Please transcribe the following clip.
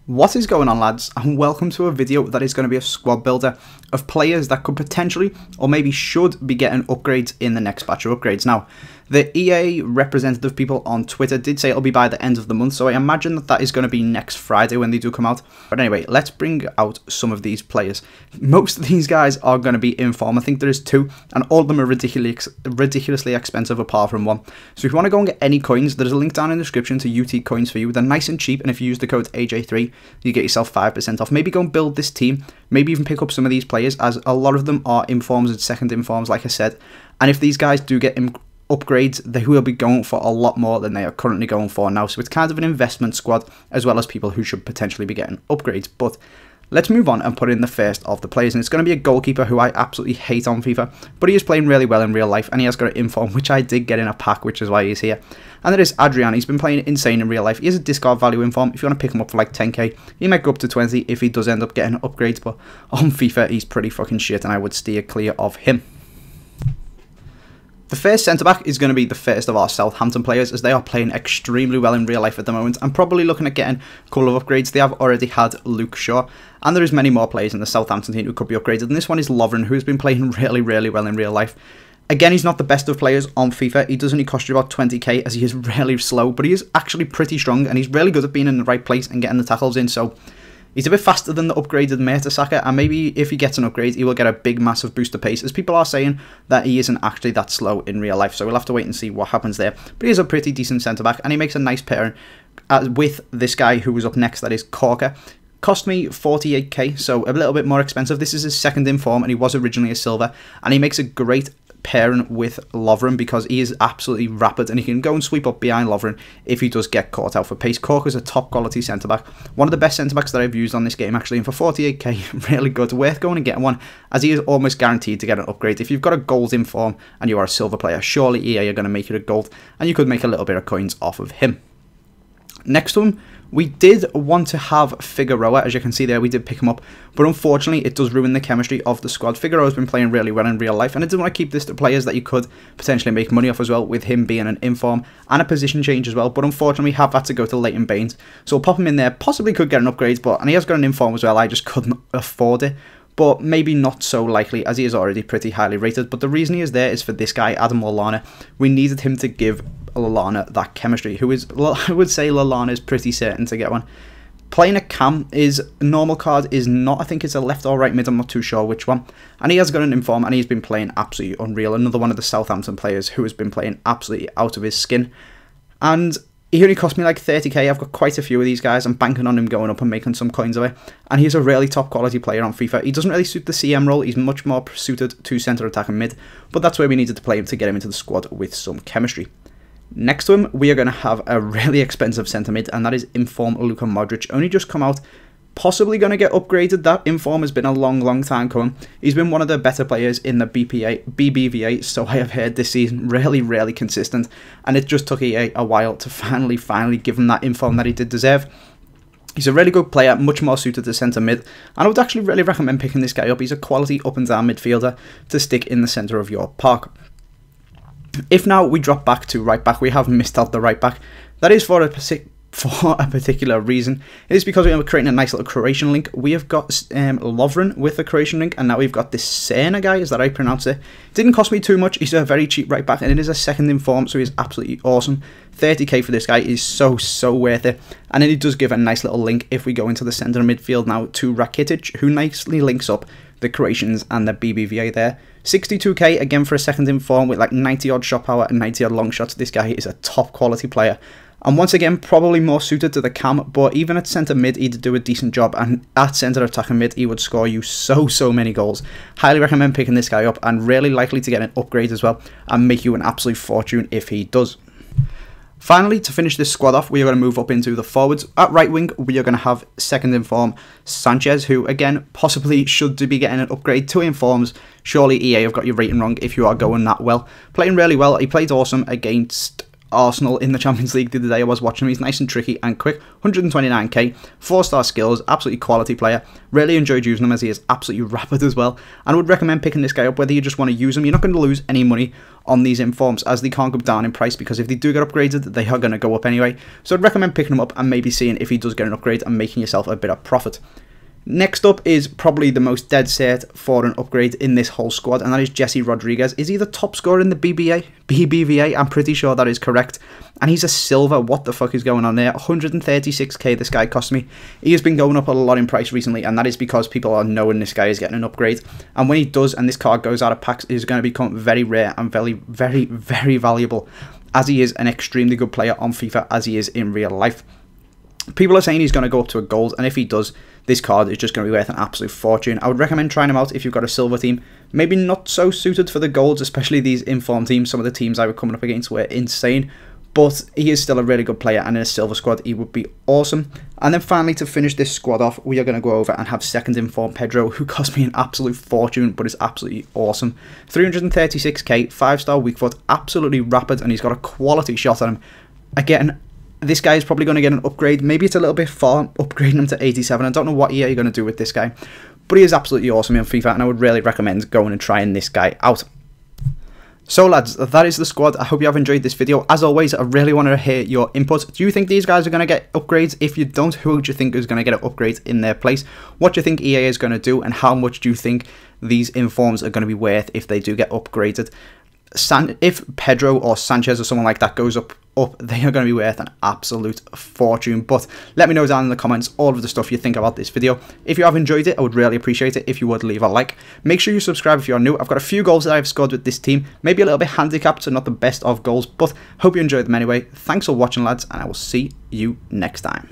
What is going on, lads, and welcome to a video that is going to be a squad builder of players that could potentially or maybe should be getting upgrades in the next batch of upgrades. Now, the EA representative people on Twitter did say it'll be by the end of the month, so I imagine that is going to be next Friday when they do come out. But anyway, let's bring out some of these players. Most of these guys are going to be in form. I think there is two, and all of them are ridiculously expensive apart from one. So if you want to go and get any coins, there's a link down in the description to UT coins for you. They're nice and cheap, and if you use the code AJ3, you get yourself 5% off. Maybe go and build this team, maybe even pick up some of these players, as a lot of them are informs and second informs, like I said. And if these guys do get upgrades, they will be going for a lot more than they are currently going for now. So it's kind of an investment squad, as well as people who should potentially be getting upgrades. But let's move on and put in the first of the players, and it's going to be a goalkeeper who I absolutely hate on FIFA, but he is playing really well in real life, and he has got an inform, which I did get in a pack, which is why he's here. And that is Adrian. He's been playing insane in real life. He has a discard value inform. If you want to pick him up for like 10k, he might go up to 20 if he does end up getting upgrades, but on FIFA he's pretty fucking shit, and I would steer clear of him. The first centre-back is going to be the first of our Southampton players, as they are playing extremely well in real life at the moment. I'm probably looking at getting a couple of upgrades. They have already had Luke Shaw, and there is many more players in the Southampton team who could be upgraded. And this one is Lovren, who has been playing really well in real life. Again, he's not the best of players on FIFA. He does only cost you about 20k, as he is really slow, but he is actually pretty strong, and he's really good at being in the right place and getting the tackles in. So he's a bit faster than the upgraded Mertesacker, and maybe if he gets an upgrade, he will get a big, massive boost of pace, as people are saying that he isn't actually that slow in real life. So we'll have to wait and see what happens there. But he is a pretty decent centre-back, and he makes a nice pairing with this guy who was up next, that is Corker. Cost me 48k, so a little bit more expensive. This is his second in form, and he was originally a silver, and he makes a great pairing with Lovren because he is absolutely rapid, and he can go and sweep up behind Lovren if he does get caught out for pace. Cork is a top quality centre back, one of the best centre backs that I've used on this game actually, and for 48k, really good, worth going and getting one, as he is almost guaranteed to get an upgrade. If you've got a gold in form and you are a silver player, surely EA are going to make it a gold, and you could make a little bit of coins off of him. Next to him, we did want to have Figueroa. As you can see there, we did pick him up, but unfortunately it does ruin the chemistry of the squad. Figueroa's been playing really well in real life, and I did want to keep this to players that you could potentially make money off as well, with him being an inform and a position change as well. But unfortunately we have had to go to Leighton Baines, so we'll pop him in there. Possibly could get an upgrade, and he has got an inform as well. I just couldn't afford it, but maybe not so likely, as he is already pretty highly rated. But the reason he is there is for this guy, Adam Lallana. We needed him to give Lallana that chemistry, who is, I would say Lallana is pretty certain to get one. Playing a cam is normal card is not, I think it's a left or right mid, I'm not too sure which one. And he has got an inform, and he's been playing absolutely unreal. Another one of the Southampton players who has been playing absolutely out of his skin. And he only cost me like 30k. I've got quite a few of these guys. I'm banking on him going up and making some coins away. And he's a really top quality player on FIFA. He doesn't really suit the CM role. He's much more suited to centre attack and mid. But that's where we needed to play him to get him into the squad with some chemistry. Next to him, we are going to have a really expensive centre mid, and that is inform Luka Modric. Only just come out. Possibly going to get upgraded. That inform has been a long time coming. He's been one of the better players in the BBVA, so I have heard this season, really consistent, and it just took EA a while to finally give him that inform that he did deserve. He's a really good player, much more suited to centre mid, and I would actually really recommend picking this guy up. He's a quality up and down midfielder to stick in the centre of your park. If now we drop back to right back, we have missed out the right back. That is for a particular reason. It is because we are creating a nice little Croatian link. We have got Lovren with the Croatian link, and now we've got this Serna guy, is that I pronounce it? Didn't cost me too much. He's a very cheap right back, and it is a second in form, so he's absolutely awesome. 30k for this guy is so worth it. And then he does give a nice little link if we go into the centre midfield now to Rakitic, who nicely links up the Croatians and the BBVA there. 62k again for a second in form with like 90 odd shot power and 90 odd long shots. This guy is a top quality player, and once again probably more suited to the cam, but even at centre mid he'd do a decent job, and at centre attack and mid he would score you so many goals. Highly recommend picking this guy up, and really likely to get an upgrade as well and make you an absolute fortune if he does. Finally, to finish this squad off, we are going to move up into the forwards. At right wing, we are going to have second in form Sanchez, who again possibly should be getting an upgrade to informs. Surely EA have got your rating wrong if you are going that well. Playing really well. He played awesome against Arsenal in the Champions League the other day. I was watching him. He's nice and tricky and quick. 129k, 4-star skills, absolutely quality player. Really enjoyed using him as he is absolutely rapid as well. And I would recommend picking this guy up whether you just want to use him. You're not going to lose any money on these informs as they can't go down in price, because if they do get upgraded, they are going to go up anyway. So I'd recommend picking him up and maybe seeing if he does get an upgrade and making yourself a bit of profit. Next up is probably the most dead set for an upgrade in this whole squad, and that is Jesse Rodriguez. Is he the top scorer in the BBVA? I'm pretty sure that is correct. And he's a silver. What the fuck is going on there? 136k this guy cost me. He has been going up a lot in price recently, and that is because people are knowing this guy is getting an upgrade. And when he does, and this card goes out of packs, it is going to become very rare and very, very, very valuable, as he is an extremely good player on FIFA as he is in real life. People are saying he's going to go up to a gold, and if he does, this card is just going to be worth an absolute fortune. I would recommend trying him out if you've got a silver team. Maybe not so suited for the golds, especially these inform teams. Some of the teams I were coming up against were insane, but he is still a really good player, and in a silver squad, he would be awesome. And then finally, to finish this squad off, we are going to go over and have second inform Pedro, who cost me an absolute fortune, but is absolutely awesome. 336k, 5-star weak foot, absolutely rapid, and he's got a quality shot on him. Again, this guy is probably going to get an upgrade. Maybe it's a little bit far, upgrading him to 87. I don't know what year you're going to do with this guy, but he is absolutely awesome in FIFA, and I would really recommend going and trying this guy out. So lads, that is the squad. I hope you have enjoyed this video. As always, I really want to hear your input. Do you think these guys are going to get upgrades? If you don't, who do you think is going to get an upgrade in their place? What do you think EA is going to do, and how much do you think these informs are going to be worth if they do get upgraded? If Pedro or Sanchez or someone like that goes up, they are going to be worth an absolute fortune. But let me know down in the comments all of the stuff you think about this video. If you have enjoyed it, I would really appreciate it if you would leave a like. Make sure you subscribe if you are new. I've got a few goals that I've scored with this team, maybe a little bit handicapped, so not the best of goals, but hope you enjoyed them anyway. Thanks for watching, lads, and I will see you next time.